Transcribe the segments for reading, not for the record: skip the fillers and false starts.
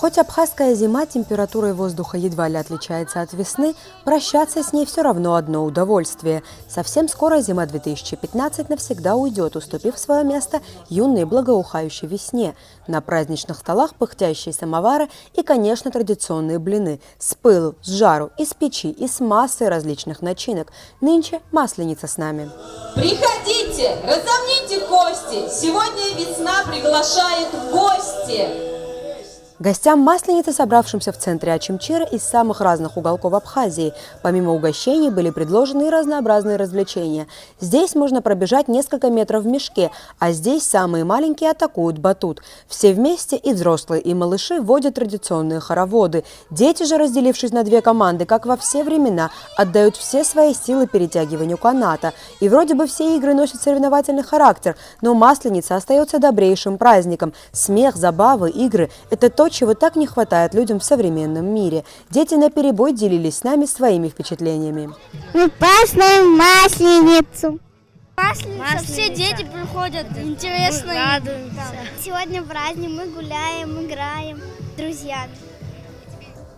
Хоть абхазская зима температурой воздуха едва ли отличается от весны, прощаться с ней все равно одно удовольствие. Совсем скоро зима 2015 навсегда уйдет, уступив свое место юной благоухающей весне. На праздничных столах пыхтящие самовары и, конечно, традиционные блины. С пылу, с жару, из печи и с массой различных начинок. Нынче Масленица с нами. Приходите, разомните кости, сегодня весна приглашает в гости. Гостям Масленицы, собравшимся в центре Ачимчира из самых разных уголков Абхазии, помимо угощений были предложены и разнообразные развлечения. Здесь можно пробежать несколько метров в мешке, а здесь самые маленькие атакуют батут. Все вместе, и взрослые, и малыши, водят традиционные хороводы. Дети же, разделившись на две команды, как во все времена, отдают все свои силы перетягиванию каната. И вроде бы все игры носят соревновательный характер, но Масленица остается добрейшим праздником. Смех, забавы, игры – это то, чего так не хватает людям в современном мире. Дети наперебой делились с нами своими впечатлениями. Мы празднуем Масленицу. Масленица. Все дети приходят, интересно. Радуемся. Сегодня праздник, мы гуляем, играем с друзьями.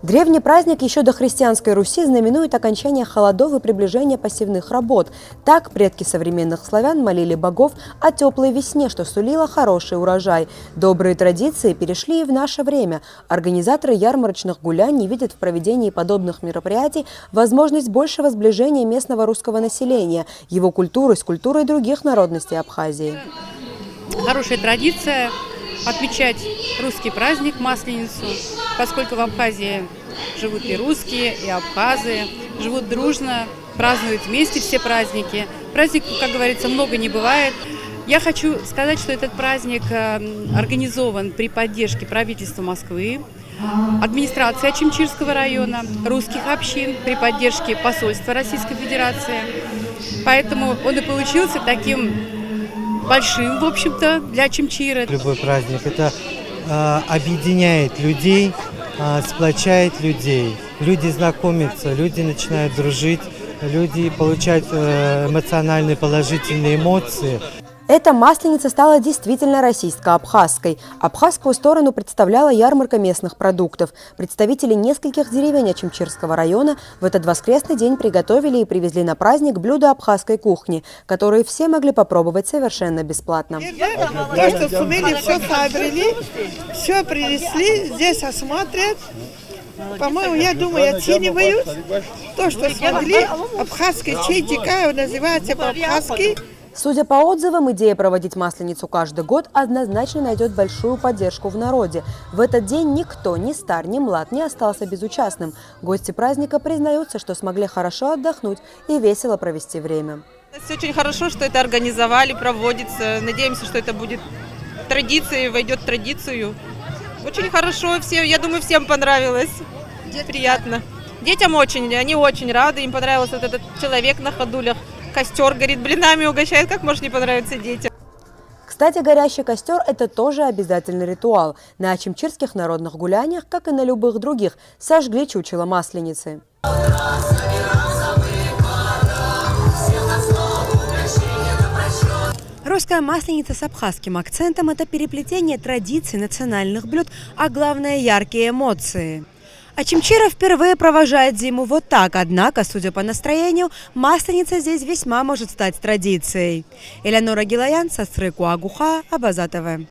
Древний праздник еще до христианской Руси знаменует окончание холодов и приближение посевных работ. Так предки современных славян молили богов о теплой весне, что сулило хороший урожай. Добрые традиции перешли и в наше время. Организаторы ярмарочных гуляний видят в проведении подобных мероприятий возможность большего сближения местного русского населения, его культуры с культурой других народностей Абхазии. Хорошая традиция отмечать русский праздник Масленицу, поскольку в Абхазии живут и русские, и абхазы, живут дружно, празднуют вместе все праздники. Праздников, как говорится, много не бывает. Я хочу сказать, что этот праздник организован при поддержке правительства Москвы, администрации Ачимчирского района, русских общин, при поддержке посольства Российской Федерации. Поэтому он и получился таким большим, в общем-то, для Ачимчира. Любой праздник это объединяет людей, сплочает людей. Люди знакомятся, люди начинают дружить, люди получают эмоциональные положительные эмоции. Эта Масленица стала действительно российско-абхазской. Абхазскую сторону представляла ярмарка местных продуктов. Представители нескольких деревень Ачимчирского района в этот воскресный день приготовили и привезли на праздник блюда абхазской кухни, которые все могли попробовать совершенно бесплатно. То, что сумели, все приобрели, все принесли, здесь осмотрят. По-моему, я думаю, оценивают то, что смогли. Абхазский чай тикаю называется по-абхазски. Судя по отзывам, идея проводить Масленицу каждый год однозначно найдет большую поддержку в народе. В этот день никто, ни стар, ни млад, не остался безучастным. Гости праздника признаются, что смогли хорошо отдохнуть и весело провести время. Очень хорошо, что это организовали, проводится. Надеемся, что это будет традицией, войдет в традицию. Очень хорошо, я думаю, всем понравилось. Приятно. Детям они очень рады, им понравился вот этот человек на ходулях. Костер горит, блинами угощает, как может не понравиться детям. Кстати, горящий костер – это тоже обязательный ритуал. На ачимчирских народных гуляниях, как и на любых других, сожгли чучело Масленицы. Русская Масленица с абхазским акцентом – это переплетение традиций, национальных блюд, а главное – яркие эмоции. Ачимчира впервые провожает зиму вот так, однако, судя по настроению, Масленица здесь весьма может стать традицией. Элеонора Гилаян, Сасрыку Агуха, Абаза ТВ.